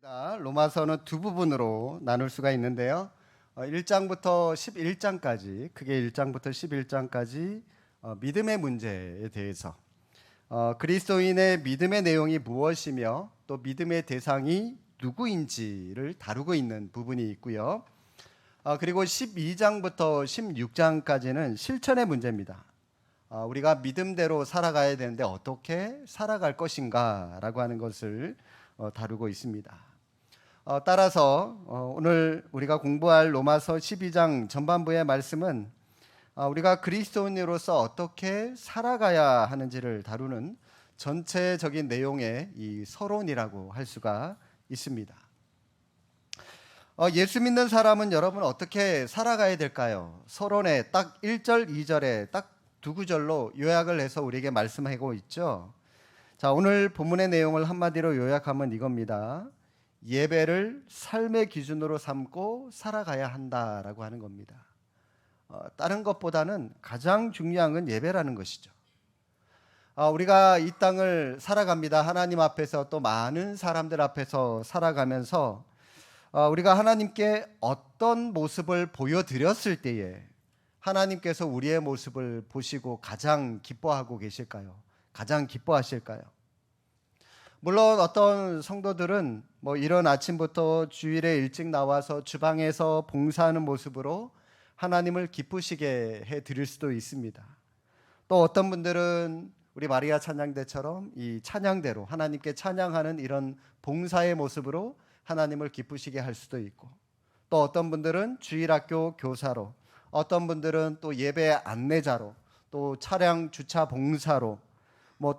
로마서는 두 부분으로 나눌 수가 있는데요. 1장부터 11장까지, 크게 1장부터 11장까지 믿음의 문제에 대해서 그리스도인의 믿음의 내용이 무엇이며 또 믿음의 대상이 누구인지를 다루고 있는 부분이 있고요. 그리고 12장부터 16장까지는 실천의 문제입니다. 우리가 믿음대로 살아가야 되는데 어떻게 살아갈 것인가 라고 하는 것을 다루고 있습니다. 따라서 오늘 우리가 공부할 로마서 12장 전반부의 말씀은 우리가 그리스도인으로서 어떻게 살아가야 하는지를 다루는 전체적인 내용의 이 서론이라고 할 수가 있습니다. 예수 믿는 사람은 여러분 어떻게 살아가야 될까요? 서론에 딱 1절, 2절에 딱 두 구절로 요약을 해서 우리에게 말씀하고 있죠. 자, 오늘 본문의 내용을 한마디로 요약하면 이겁니다. 예배를 삶의 기준으로 삼고 살아가야 한다라고 하는 겁니다. 다른 것보다는 가장 중요한 건 예배라는 것이죠. 우리가 이 땅을 살아갑니다. 하나님 앞에서 또 많은 사람들 앞에서 살아가면서 우리가 하나님께 어떤 모습을 보여드렸을 때에 하나님께서 우리의 모습을 보시고 가장 기뻐하고 계실까요? 가장 기뻐하실까요? 물론 어떤 성도들은 이런 아침부터 주일에 일찍 나와서 주방에서 봉사하는 모습으로 하나님을 기쁘시게 해 드릴 수도 있습니다. 또 어떤 분들은 우리 마리아 찬양대처럼 이 찬양대로 하나님께 찬양하는 이런 봉사의 모습으로 하나님을 기쁘시게 할 수도 있고, 또 어떤 분들은 주일학교 교사로, 어떤 분들은 또 예배 안내자로, 또 차량 주차 봉사로,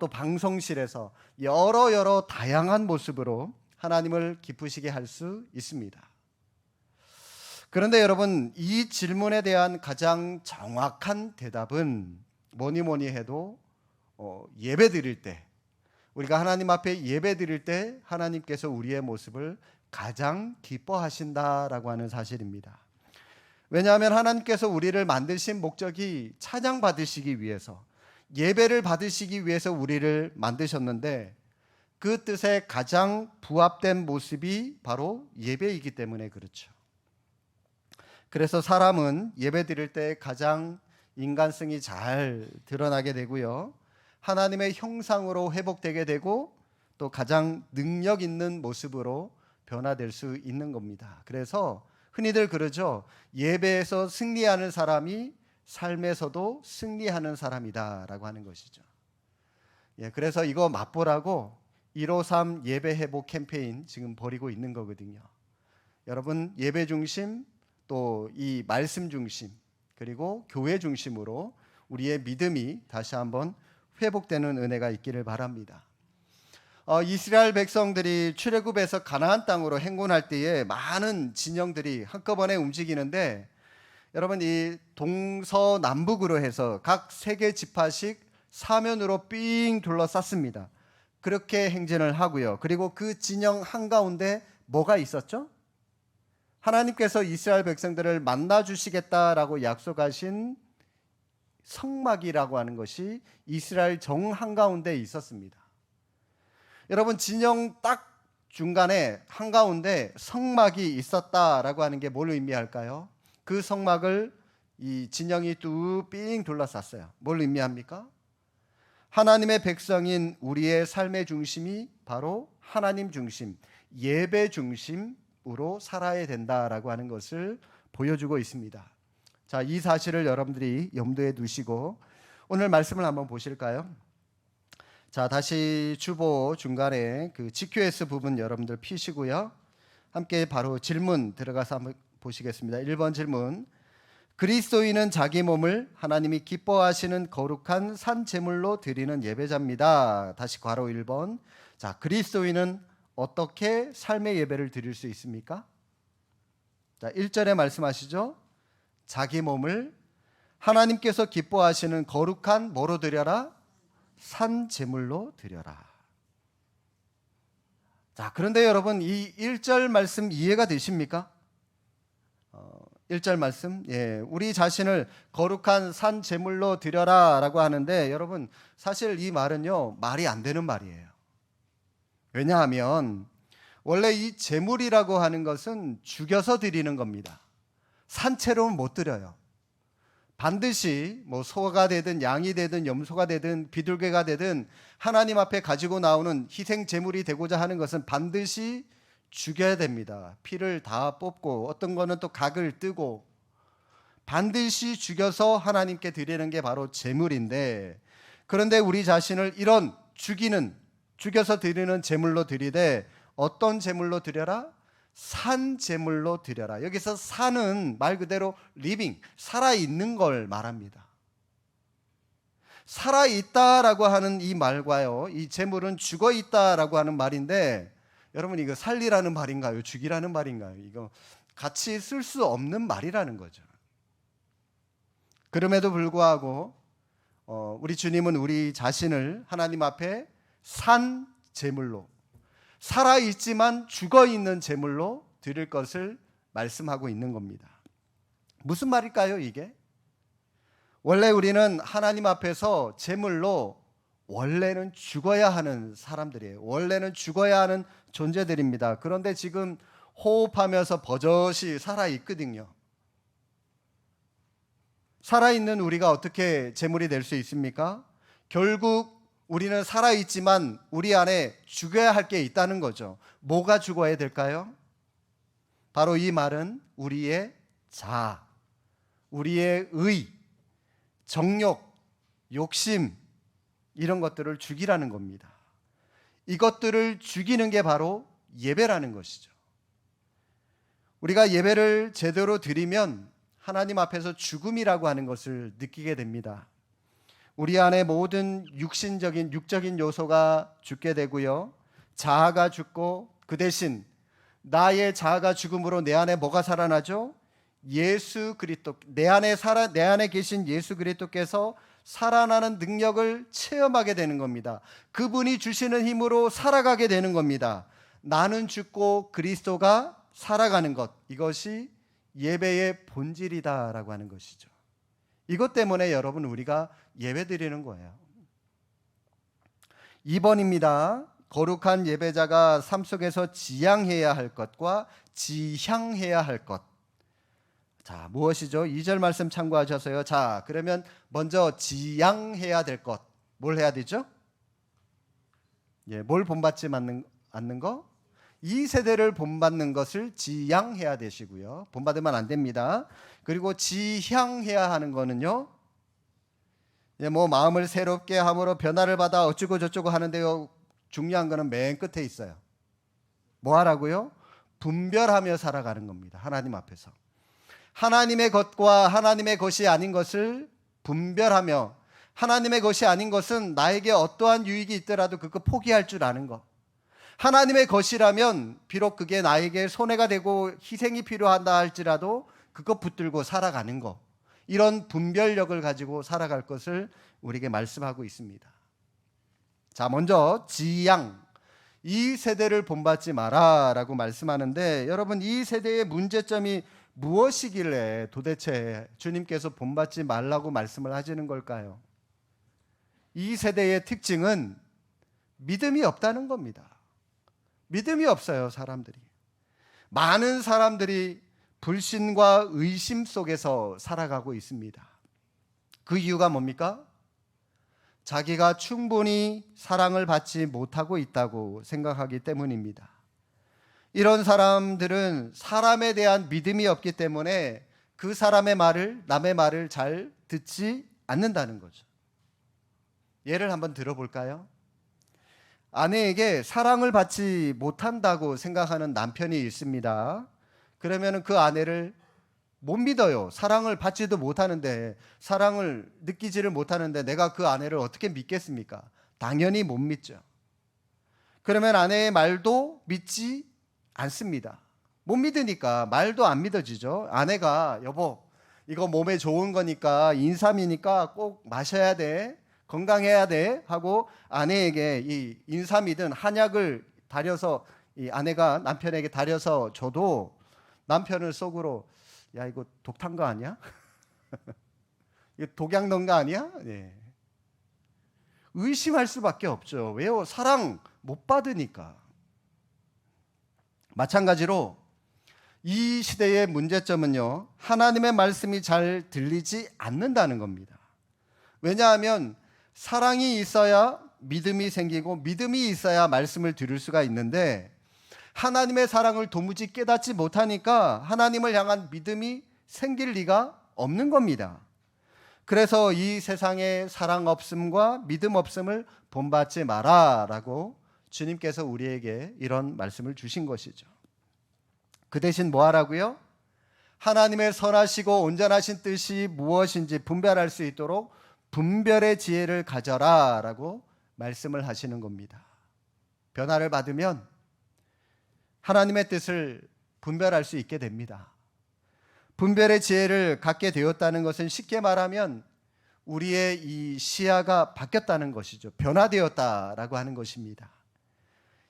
또 방송실에서 여러 다양한 모습으로 하나님을 기쁘시게 할 수 있습니다. 그런데 여러분, 이 질문에 대한 가장 정확한 대답은 뭐니 해도 예배 드릴 때, 우리가 하나님 앞에 예배 드릴 때 하나님께서 우리의 모습을 가장 기뻐하신다라고 하는 사실입니다. 왜냐하면 하나님께서 우리를 만드신 목적이 찬양 받으시기 위해서, 예배를 받으시기 위해서 우리를 만드셨는데 그 뜻에 가장 부합된 모습이 바로 예배이기 때문에 그렇죠. 그래서 사람은 예배 드릴 때 가장 인간성이 잘 드러나게 되고요, 하나님의 형상으로 회복되게 되고 또 가장 능력 있는 모습으로 변화될 수 있는 겁니다. 그래서 흔히들 그러죠. 예배에서 승리하는 사람이 삶에서도 승리하는 사람이다라고 하는 것이죠. 그래서 이거 맛보라고 153 예배 회복 캠페인 지금 벌이고 있는 거거든요. 여러분, 예배 중심, 또 이 말씀 중심, 그리고 교회 중심으로 우리의 믿음이 다시 한번 회복되는 은혜가 있기를 바랍니다. 이스라엘 백성들이 출애굽에서 가나안 땅으로 행군할 때에 많은 진영들이 한꺼번에 움직이는데, 여러분, 이 동서남북으로 해서 각 3개 지파씩 사면으로 삥 둘러쌌습니다. 그렇게 행진을 하고요. 그리고 그 진영 한가운데 뭐가 있었죠? 하나님께서 이스라엘 백성들을 만나 주시겠다라고 약속하신 성막이라고 하는 것이 이스라엘 정 한가운데 있었습니다. 여러분, 진영 딱 중간에 한가운데 성막이 있었다라고 하는 게 뭘 의미할까요? 그 성막을 이 진영이 삥 둘러쌌어요. 뭘 의미합니까? 하나님의 백성인 우리의 삶의 중심이 바로 하나님 중심, 예배 중심으로 살아야 된다라고 하는 것을 보여주고 있습니다. 자, 이 사실을 여러분들이 염두에 두시고 오늘 말씀을 한번 보실까요? 자, 다시 주보 중간에 그 GQS 부분 여러분들 피시고요, 함께 바로 질문 들어가서 한번 보시겠습니다. 1번 질문. 그리스도인은 자기 몸을 하나님이 기뻐하시는 거룩한 산 제물로 드리는 예배자입니다. 다시 괄호 1번. 자, 그리스도인은 어떻게 삶의 예배를 드릴 수 있습니까? 자, 1절에 말씀하시죠. 자기 몸을 하나님께서 기뻐하시는 거룩한 뭐로 드려라? 산 제물로 드려라. 자, 그런데 여러분, 이 1절 말씀 이해가 되십니까? 1절 말씀, 우리 자신을 거룩한 산 제물로 드려라 라고 하는데, 여러분, 사실 이 말은요 말이 안 되는 말이에요. 왜냐하면 원래 이 제물이라고 하는 것은 죽여서 드리는 겁니다. 산채로는 못 드려요. 반드시 뭐 소가 되든 양이 되든 염소가 되든 비둘기가 되든 하나님 앞에 가지고 나오는 희생 제물이 되고자 하는 것은 반드시 죽여야 됩니다. 피를 다 뽑고 어떤 거는 또 각을 뜨고 반드시 죽여서 하나님께 드리는 게 바로 제물인데, 그런데 우리 자신을 이런 죽여서 드리는 제물로 드리되 어떤 제물로 드려라? 산 제물로 드려라. 여기서 산은 말 그대로 리빙, 살아있는 걸 말합니다. 살아있다라고 하는 이 말과요, 이 제물은 죽어있다라고 하는 말인데, 여러분 이거 살리라는 말인가요? 죽이라는 말인가요? 이거 같이 쓸 수 없는 말이라는 거죠. 그럼에도 불구하고 우리 주님은 우리 자신을 하나님 앞에 산 제물로, 살아있지만 죽어있는 제물로 드릴 것을 말씀하고 있는 겁니다. 무슨 말일까요, 이게? 원래 우리는 하나님 앞에서 제물로 원래는 죽어야 하는 사람들이에요. 원래는 죽어야 하는 존재들입니다. 그런데 지금 호흡하면서 버젓이 살아있거든요. 살아있는 우리가 어떻게 제물이 될 수 있습니까? 결국 우리는 살아있지만 우리 안에 죽어야 할 게 있다는 거죠. 뭐가 죽어야 될까요? 바로 이 말은 우리의 자아, 우리의 의, 정욕, 욕심, 이런 것들을 죽이라는 겁니다. 이것들을 죽이는 게 바로 예배라는 것이죠. 우리가 예배를 제대로 드리면 하나님 앞에서 죽음이라고 하는 것을 느끼게 됩니다. 우리 안에 모든 육적인 요소가 죽게 되고요, 자아가 죽고 그 대신 나의 자아가 죽음으로 내 안에 뭐가 살아나죠? 예수 그리스도, 내 안에 계신 예수 그리스도께서 살아나는 능력을 체험하게 되는 겁니다. 그분이 주시는 힘으로 살아가게 되는 겁니다. 나는 죽고 그리스도가 살아가는 것, 이것이 예배의 본질이다라고 하는 것이죠. 이것 때문에 여러분 우리가 예배 드리는 거예요. 2번입니다. 거룩한 예배자가 삶 속에서 지향해야 할 것과 지향해야 할 것. 자, 무엇이죠? 2절 말씀 참고하셔서요. 자, 그러면 먼저 지향해야 될 것. 뭘 해야 되죠? 뭘 본받지 않는 거? 이 세대를 본받는 것을 지향해야 되시고요. 본받으면 안 됩니다. 그리고 지향해야 하는 거는요, 뭐 마음을 새롭게 함으로 변화를 받아 어쩌고 저쩌고 하는데요, 중요한 거는 맨 끝에 있어요. 뭐 하라고요? 분별하며 살아가는 겁니다. 하나님 앞에서 하나님의 것과 하나님의 것이 아닌 것을 분별하며, 하나님의 것이 아닌 것은 나에게 어떠한 유익이 있더라도 그거 포기할 줄 아는 것, 하나님의 것이라면 비록 그게 나에게 손해가 되고 희생이 필요하다 할지라도 그거 붙들고 살아가는 것, 이런 분별력을 가지고 살아갈 것을 우리에게 말씀하고 있습니다. 자, 먼저 지향, 이 세대를 본받지 마라 라고 말씀하는데, 여러분 이 세대의 문제점이 무엇이길래 도대체 주님께서 본받지 말라고 말씀을 하시는 걸까요? 이 세대의 특징은 믿음이 없다는 겁니다. 믿음이 없어요, 사람들이. 많은 사람들이 불신과 의심 속에서 살아가고 있습니다. 그 이유가 뭡니까? 자기가 충분히 사랑을 받지 못하고 있다고 생각하기 때문입니다. 이런 사람들은 사람에 대한 믿음이 없기 때문에 그 사람의 말을, 남의 말을 잘 듣지 않는다는 거죠. 예를 한번 들어볼까요? 아내에게 사랑을 받지 못한다고 생각하는 남편이 있습니다. 그러면 그 아내를 못 믿어요. 사랑을 받지도 못하는데, 사랑을 느끼지를 못하는데 내가 그 아내를 어떻게 믿겠습니까? 당연히 못 믿죠. 그러면 아내의 말도 믿지 않습니다. 못 믿으니까 말도 안 믿어지죠. 아내가 여보, 이거 몸에 좋은 거니까, 인삼이니까 꼭 마셔야 돼, 건강해야 돼 하고 아내에게 이 인삼이든 한약을 달여서 이 아내가 남편에게 달여서 줘도 남편은 속으로 야, 이거 독탄 거 아니야? 이거 독약 넣은 거 아니야? 네. 의심할 수밖에 없죠. 왜요? 사랑 못 받으니까. 마찬가지로 이 시대의 문제점은요, 하나님의 말씀이 잘 들리지 않는다는 겁니다. 왜냐하면 사랑이 있어야 믿음이 생기고 믿음이 있어야 말씀을 들을 수가 있는데 하나님의 사랑을 도무지 깨닫지 못하니까 하나님을 향한 믿음이 생길 리가 없는 겁니다. 그래서 이 세상에 사랑 없음과 믿음 없음을 본받지 마라라고 주님께서 우리에게 이런 말씀을 주신 것이죠. 그 대신 뭐 하라고요? 하나님의 선하시고 온전하신 뜻이 무엇인지 분별할 수 있도록 분별의 지혜를 가져라라고 말씀을 하시는 겁니다. 변화를 받으면 하나님의 뜻을 분별할 수 있게 됩니다. 분별의 지혜를 갖게 되었다는 것은 쉽게 말하면 우리의 이 시야가 바뀌었다는 것이죠. 변화되었다라고 하는 것입니다.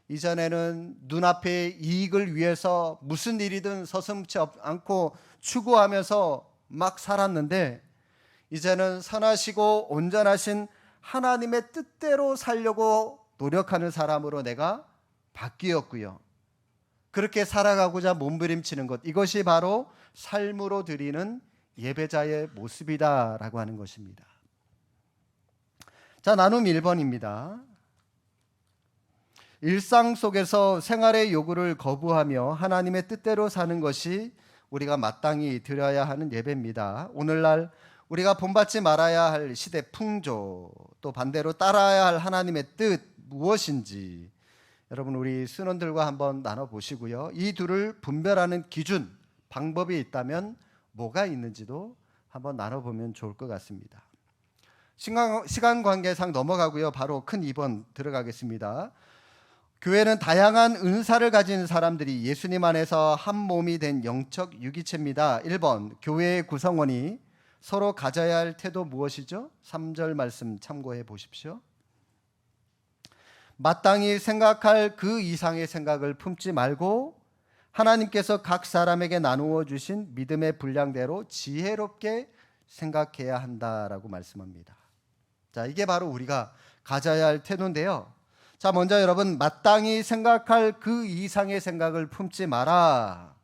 이전에는 눈앞의 이익을 위해서 무슨 일이든 서슴지 않고 추구하면서 막 살았는데 이제는 선하시고 온전하신 하나님의 뜻대로 살려고 노력하는 사람으로 내가 바뀌었고요. 그렇게 살아가고자 몸부림치는 것, 이것이 바로 삶으로 드리는 예배자의 모습이다라고 하는 것입니다. 자, 나눔 1번입니다. 일상 속에서 생활의 요구를 거부하며 하나님의 뜻대로 사는 것이 우리가 마땅히 드려야 하는 예배입니다. 오늘날 우리가 본받지 말아야 할 시대 풍조, 또 반대로 따라야 할 하나님의 뜻 무엇인지 여러분 우리 신원들과 한번 나눠보시고요. 이 둘을 분별하는 기준, 방법이 있다면 뭐가 있는지도 한번 나눠보면 좋을 것 같습니다. 시간 관계상 넘어가고요. 바로 큰 2번 들어가겠습니다. 교회는 다양한 은사를 가진 사람들이 예수님 안에서 한 몸이 된 영적 유기체입니다. 1번, 교회의 구성원이 서로 가져야 할 태도 무엇이죠? 3절 말씀 참고해 보십시오. 마땅히 생각할 그 이상의 생각을 품지 말고 하나님께서 각 사람에게 나누어 주신 믿음의 분량대로 지혜롭게 생각해야 한다라고 말씀합니다. 자, 이게 바로 우리가 가져야 할 태도인데요. 자, 먼저 여러분, 마땅히 생각할 그 이상의 생각을 품지 마라.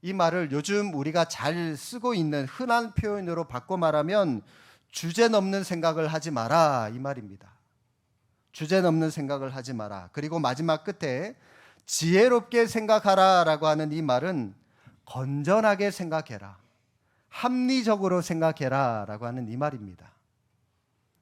이 말을 요즘 우리가 잘 쓰고 있는 흔한 표현으로 바꿔 말하면 주제 넘는 생각을 하지 마라, 이 말입니다. 주제 넘는 생각을 하지 마라. 그리고 마지막 끝에 지혜롭게 생각하라라고 하는 이 말은 건전하게 생각해라, 합리적으로 생각해라라고 하는 이 말입니다.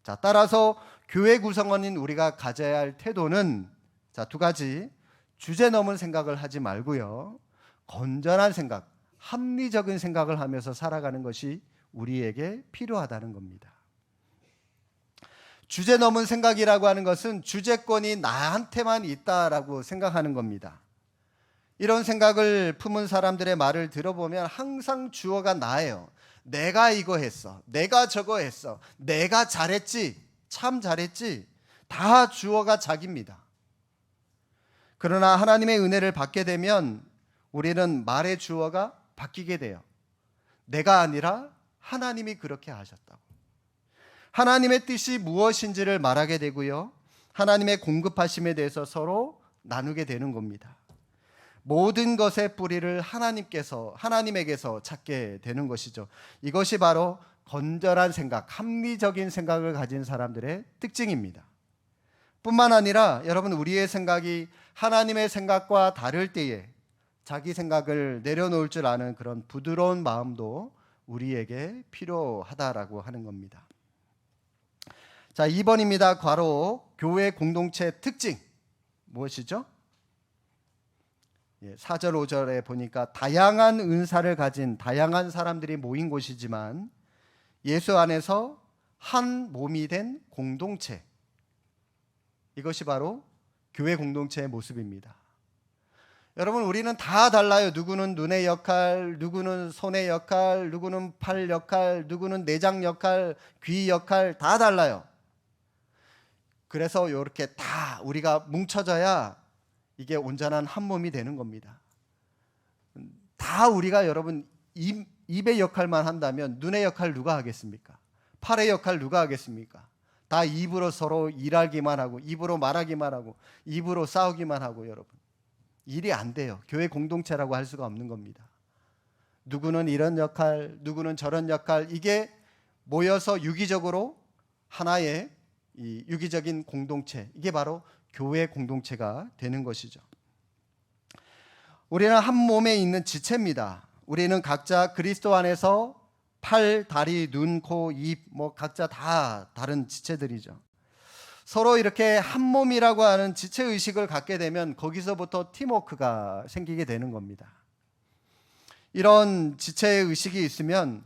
자, 따라서 교회 구성원인 우리가 가져야 할 태도는 자, 두 가지. 주제 넘은 생각을 하지 말고요, 건전한 생각, 합리적인 생각을 하면서 살아가는 것이 우리에게 필요하다는 겁니다. 주제 넘은 생각이라고 하는 것은 주제권이 나한테만 있다라고 생각하는 겁니다. 이런 생각을 품은 사람들의 말을 들어보면 항상 주어가 나예요. 내가 이거 했어, 내가 저거 했어, 내가 잘했지, 참 잘했지. 다 주어가 자기입니다. 그러나 하나님의 은혜를 받게 되면 우리는 말의 주어가 바뀌게 돼요. 내가 아니라 하나님이 그렇게 하셨다고. 하나님의 뜻이 무엇인지를 말하게 되고요, 하나님의 공급하심에 대해서 서로 나누게 되는 겁니다. 모든 것의 뿌리를 하나님에게서 찾게 되는 것이죠. 이것이 바로 건전한 생각, 합리적인 생각을 가진 사람들의 특징입니다. 뿐만 아니라 여러분, 우리의 생각이 하나님의 생각과 다를 때에 자기 생각을 내려놓을 줄 아는 그런 부드러운 마음도 우리에게 필요하다라고 하는 겁니다. 자, 2번입니다. 괄호 교회 공동체 특징 무엇이죠? 4절 5절에 보니까 다양한 은사를 가진 다양한 사람들이 모인 곳이지만 예수 안에서 한 몸이 된 공동체, 이것이 바로 교회 공동체의 모습입니다. 여러분, 우리는 다 달라요. 누구는 눈의 역할, 누구는 손의 역할, 누구는 팔 역할, 누구는 내장 역할, 귀 역할, 다 달라요. 그래서 이렇게 다 우리가 뭉쳐져야 이게 온전한 한 몸이 되는 겁니다. 다 우리가 여러분 입의 역할만 한다면 눈의 역할 누가 하겠습니까? 팔의 역할 누가 하겠습니까? 다 입으로 서로 일하기만 하고, 입으로 말하기만 하고, 입으로 싸우기만 하고. 여러분, 일이 안 돼요. 교회 공동체라고 할 수가 없는 겁니다. 누구는 이런 역할, 누구는 저런 역할, 이게 모여서 유기적으로 하나의 이 유기적인 공동체, 이게 바로 교회 공동체가 되는 것이죠. 우리는 한 몸에 있는 지체입니다. 우리는 각자 그리스도 안에서 팔, 다리, 눈, 코, 입, 각자 다 다른 지체들이죠. 서로 이렇게 한 몸이라고 하는 지체 의식을 갖게 되면 거기서부터 팀워크가 생기게 되는 겁니다. 이런 지체 의식이 있으면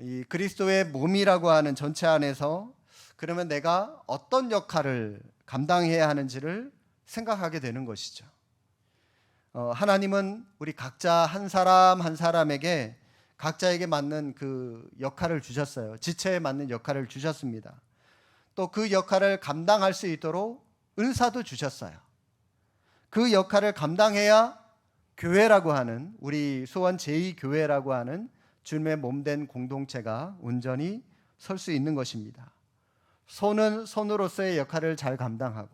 이 그리스도의 몸이라고 하는 전체 안에서 그러면 내가 어떤 역할을 감당해야 하는지를 생각하게 되는 것이죠. 하나님은 우리 각자 한 사람 한 사람에게 각자에게 맞는 그 역할을 주셨어요. 지체에 맞는 역할을 주셨습니다. 또 그 역할을 감당할 수 있도록 은사도 주셨어요. 그 역할을 감당해야 교회라고 하는, 우리 수원 제2교회라고 하는 주님의 몸된 공동체가 온전히 설 수 있는 것입니다. 손은 손으로서의 역할을 잘 감당하고,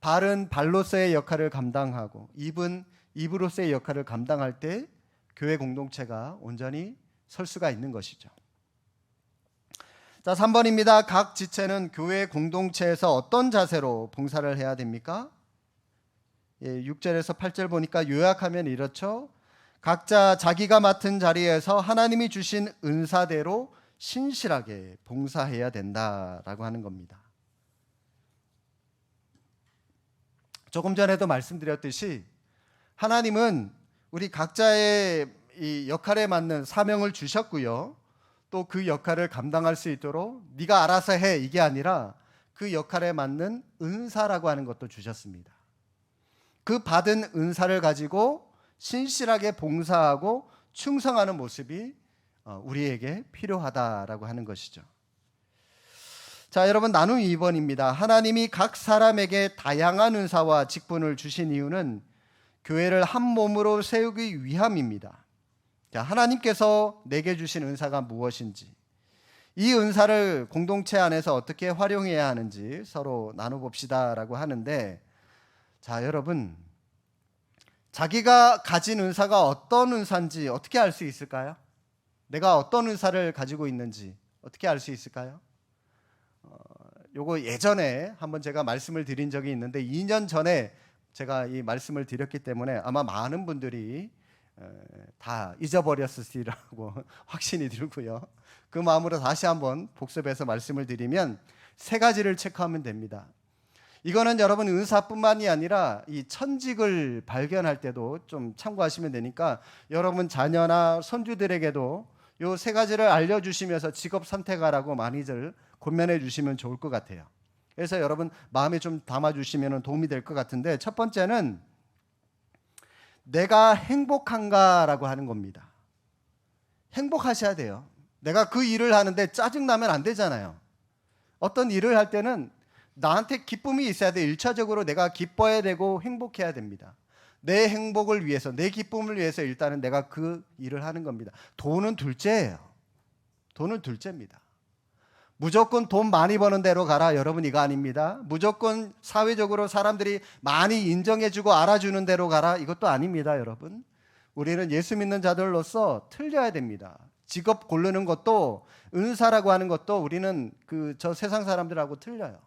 발은 발로서의 역할을 감당하고, 입은 입으로서의 역할을 감당할 때 교회 공동체가 온전히 설 수가 있는 것이죠. 자, 3번입니다. 각 지체는 교회 공동체에서 어떤 자세로 봉사를 해야 됩니까? 6절에서 8절 보니까 요약하면 이렇죠. 각자 자기가 맡은 자리에서 하나님이 주신 은사대로 신실하게 봉사해야 된다라고 하는 겁니다. 조금 전에도 말씀드렸듯이 하나님은 우리 각자의 이 역할에 맞는 사명을 주셨고요. 또 그 역할을 감당할 수 있도록 네가 알아서 해, 이게 아니라 그 역할에 맞는 은사라고 하는 것도 주셨습니다. 그 받은 은사를 가지고 신실하게 봉사하고 충성하는 모습이 우리에게 필요하다라고 하는 것이죠. 자, 여러분, 나눔 2번입니다. 하나님이 각 사람에게 다양한 은사와 직분을 주신 이유는 교회를 한 몸으로 세우기 위함입니다. 자, 하나님께서 내게 주신 은사가 무엇인지, 이 은사를 공동체 안에서 어떻게 활용해야 하는지 서로 나눠봅시다라고 하는데, 자, 여러분, 자기가 가진 은사가 어떤 은사인지 어떻게 알 수 있을까요? 내가 어떤 은사를 가지고 있는지 어떻게 알 수 있을까요? 요거 예전에 한번 제가 말씀을 드린 적이 있는데 2년 전에 제가 이 말씀을 드렸기 때문에 아마 많은 분들이 다 잊어버렸으리라고 확신이 들고요. 그 마음으로 다시 한번 복습해서 말씀을 드리면 세 가지를 체크하면 됩니다. 이거는 여러분 은사뿐만이 아니라 이 천직을 발견할 때도 좀 참고하시면 되니까 여러분 자녀나 손주들에게도 요 세 가지를 알려주시면서 직업 선택하라고 많이들 권면해 주시면 좋을 것 같아요. 그래서 여러분 마음에 좀 담아주시면 도움이 될 것 같은데, 첫 번째는 내가 행복한가라고 하는 겁니다. 행복하셔야 돼요. 내가 그 일을 하는데 짜증나면 안 되잖아요. 어떤 일을 할 때는 나한테 기쁨이 있어야 돼. 1차적으로 내가 기뻐야 되고 행복해야 됩니다. 내 행복을 위해서, 내 기쁨을 위해서 일단은 내가 그 일을 하는 겁니다. 돈은 둘째예요. 돈은 둘째입니다. 무조건 돈 많이 버는 데로 가라, 여러분, 이거 아닙니다. 무조건 사회적으로 사람들이 많이 인정해주고 알아주는 데로 가라, 이것도 아닙니다, 여러분. 우리는 예수 믿는 자들로서 틀려야 됩니다. 직업 고르는 것도, 은사라고 하는 것도 우리는 저 세상 사람들하고 틀려요.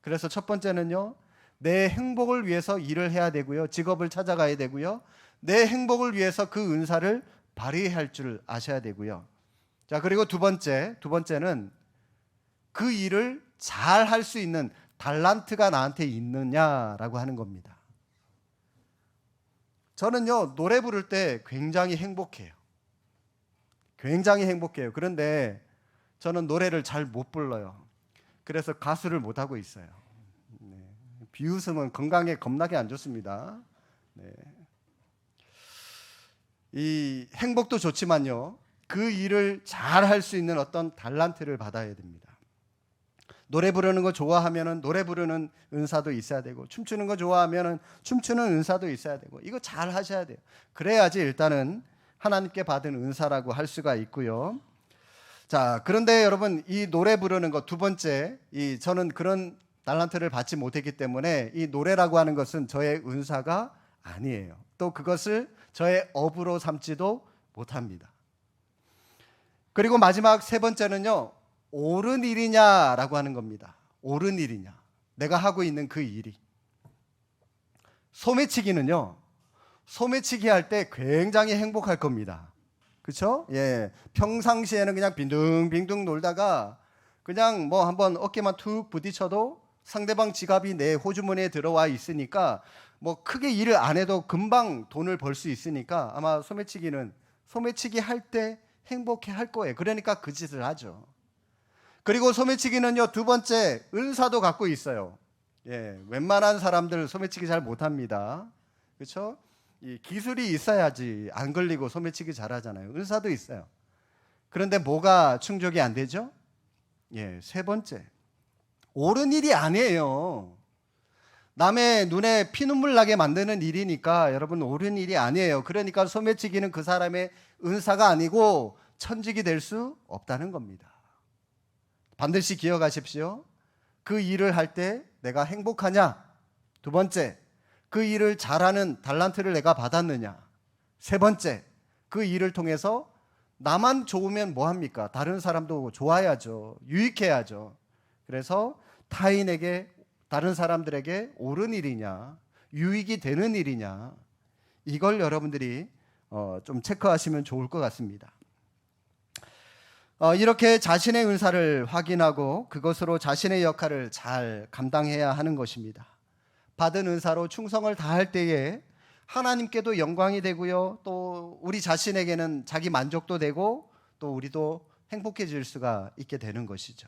그래서 첫 번째는요, 내 행복을 위해서 일을 해야 되고요, 직업을 찾아가야 되고요, 내 행복을 위해서 그 은사를 발휘할 줄 아셔야 되고요. 자, 그리고 두 번째는 그 일을 잘 할 수 있는 달란트가 나한테 있느냐라고 하는 겁니다. 저는요, 노래 부를 때 굉장히 행복해요. 굉장히 행복해요. 그런데 저는 노래를 잘 못 불러요. 그래서 가수를 못 하고 있어요. 네. 비웃음은 건강에 겁나게 안 좋습니다. 네. 이 행복도 좋지만요, 그 일을 잘 할 수 있는 어떤 달란트를 받아야 됩니다. 노래 부르는 거 좋아하면은 노래 부르는 은사도 있어야 되고, 춤추는 거 좋아하면은 춤추는 은사도 있어야 되고, 이거 잘 하셔야 돼요. 그래야지 일단은 하나님께 받은 은사라고 할 수가 있고요. 자, 그런데 여러분, 이 노래 부르는 거 두 번째, 저는 그런 달란트를 받지 못했기 때문에 이 노래라고 하는 것은 저의 은사가 아니에요. 또 그것을 저의 업으로 삼지도 못합니다. 그리고 마지막 세 번째는요, 옳은 일이냐라고 하는 겁니다. 옳은 일이냐, 내가 하고 있는 그 일이. 소매치기는요, 소매치기 할 때 굉장히 행복할 겁니다. 그렇죠? 예, 평상시에는 그냥 빈둥빈둥 놀다가 그냥 뭐 한번 어깨만 툭 부딪혀도 상대방 지갑이 내 호주머니에 들어와 있으니까 뭐 크게 일을 안 해도 금방 돈을 벌 수 있으니까 아마 소매치기는 소매치기 할 때 행복해 할 거예요. 그러니까 그 짓을 하죠. 그리고 소매치기는요, 두 번째, 은사도 갖고 있어요. 예, 웬만한 사람들 소매치기 잘 못합니다. 그렇죠? 이 기술이 있어야지 안 걸리고 소매치기 잘하잖아요. 은사도 있어요. 그런데 뭐가 충족이 안 되죠? 예, 세 번째, 옳은 일이 아니에요. 남의 눈에 피눈물 나게 만드는 일이니까 여러분 옳은 일이 아니에요. 그러니까 소매치기는 그 사람의 은사가 아니고 천직이 될 수 없다는 겁니다. 반드시 기억하십시오. 그 일을 할 때 내가 행복하냐? 두 번째, 그 일을 잘하는 달란트를 내가 받았느냐? 세 번째, 그 일을 통해서 나만 좋으면 뭐합니까? 다른 사람도 좋아야죠. 유익해야죠. 그래서 타인에게, 다른 사람들에게 옳은 일이냐, 유익이 되는 일이냐, 이걸 여러분들이 좀 체크하시면 좋을 것 같습니다. 이렇게 자신의 은사를 확인하고 그것으로 자신의 역할을 잘 감당해야 하는 것입니다. 받은 은사로 충성을 다할 때에 하나님께도 영광이 되고요, 또 우리 자신에게는 자기 만족도 되고 또 우리도 행복해질 수가 있게 되는 것이죠.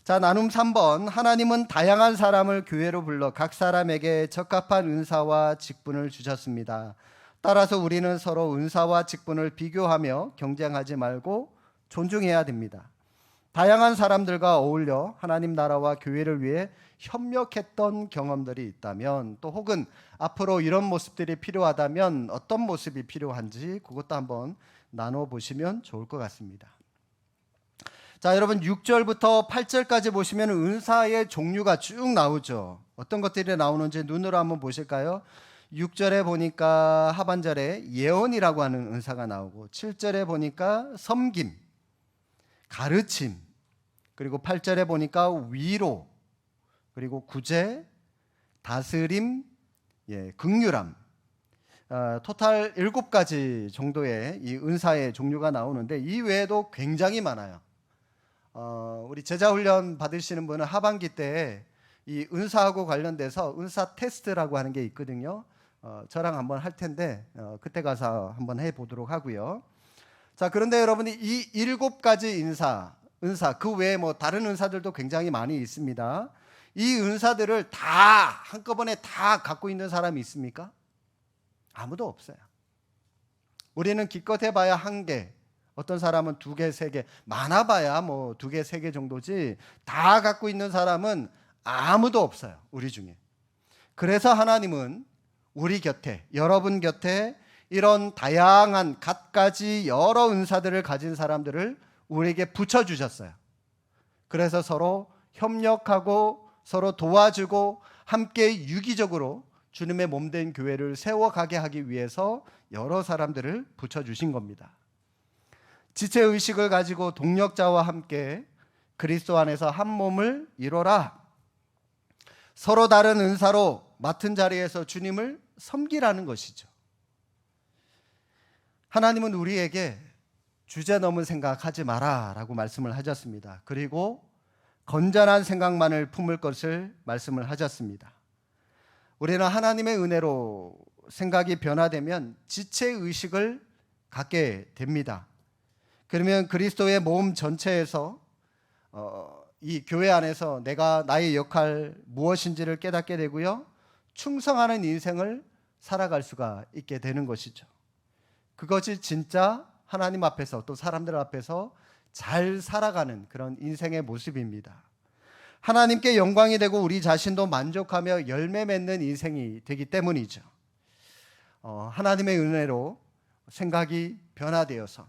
자, 나눔 3번. 하나님은 다양한 사람을 교회로 불러 각 사람에게 적합한 은사와 직분을 주셨습니다. 따라서 우리는 서로 은사와 직분을 비교하며 경쟁하지 말고 존중해야 됩니다. 다양한 사람들과 어울려 하나님 나라와 교회를 위해 협력했던 경험들이 있다면, 또 혹은 앞으로 이런 모습들이 필요하다면 어떤 모습이 필요한지 그것도 한번 나눠보시면 좋을 것 같습니다. 자, 여러분 6절부터 8절까지 보시면 은사의 종류가 쭉 나오죠. 어떤 것들이 나오는지 눈으로 한번 보실까요? 6절에 보니까 하반절에 예언이라고 하는 은사가 나오고, 7절에 보니까 섬김, 가르침, 그리고 8절에 보니까 위로, 그리고 구제, 다스림, 긍휼함, 토탈 7가지 정도의 이 은사의 종류가 나오는데 이 외에도 굉장히 많아요. 우리 제자훈련 받으시는 분은 하반기 때 이 은사하고 관련돼서 은사 테스트라고 하는 게 있거든요. 저랑 한번 할 텐데 그때 가서 한번 해보도록 하고요. 자, 그런데 여러분이 이 7가지 은사 그 외에 뭐 다른 은사들도 굉장히 많이 있습니다. 이 은사들을 다 한꺼번에 다 갖고 있는 사람이 있습니까? 아무도 없어요. 우리는 기껏 해봐야 1개, 어떤 사람은 2개, 3개, 많아봐야 뭐 2개, 3개 정도지 다 갖고 있는 사람은 아무도 없어요, 우리 중에. 그래서 하나님은 우리 곁에, 여러분 곁에 이런 다양한 갖가지 여러 은사들을 가진 사람들을 우리에게 붙여주셨어요. 그래서 서로 협력하고 서로 도와주고 함께 유기적으로 주님의 몸된 교회를 세워가게 하기 위해서 여러 사람들을 붙여주신 겁니다. 지체의식을 가지고 동력자와 함께 그리스도 안에서 한 몸을 이뤄라. 서로 다른 은사로 맡은 자리에서 주님을 섬기라는 것이죠. 하나님은 우리에게 주제넘은 생각하지 마라 라고 말씀을 하셨습니다. 그리고 건전한 생각만을 품을 것을 말씀을 하셨습니다. 우리는 하나님의 은혜로 생각이 변화되면 지체의식을 갖게 됩니다. 그러면 그리스도의 몸 전체에서 이 교회 안에서 내가 나의 역할 무엇인지를 깨닫게 되고요, 충성하는 인생을 살아갈 수가 있게 되는 것이죠. 그것이 진짜 하나님 앞에서 또 사람들 앞에서 잘 살아가는 그런 인생의 모습입니다. 하나님께 영광이 되고 우리 자신도 만족하며 열매 맺는 인생이 되기 때문이죠. 하나님의 은혜로 생각이 변화되어서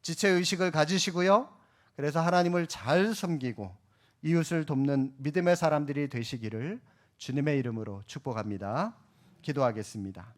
지체의식을 가지시고요, 그래서 하나님을 잘 섬기고 이웃을 돕는 믿음의 사람들이 되시기를 주님의 이름으로 축복합니다. 기도하겠습니다.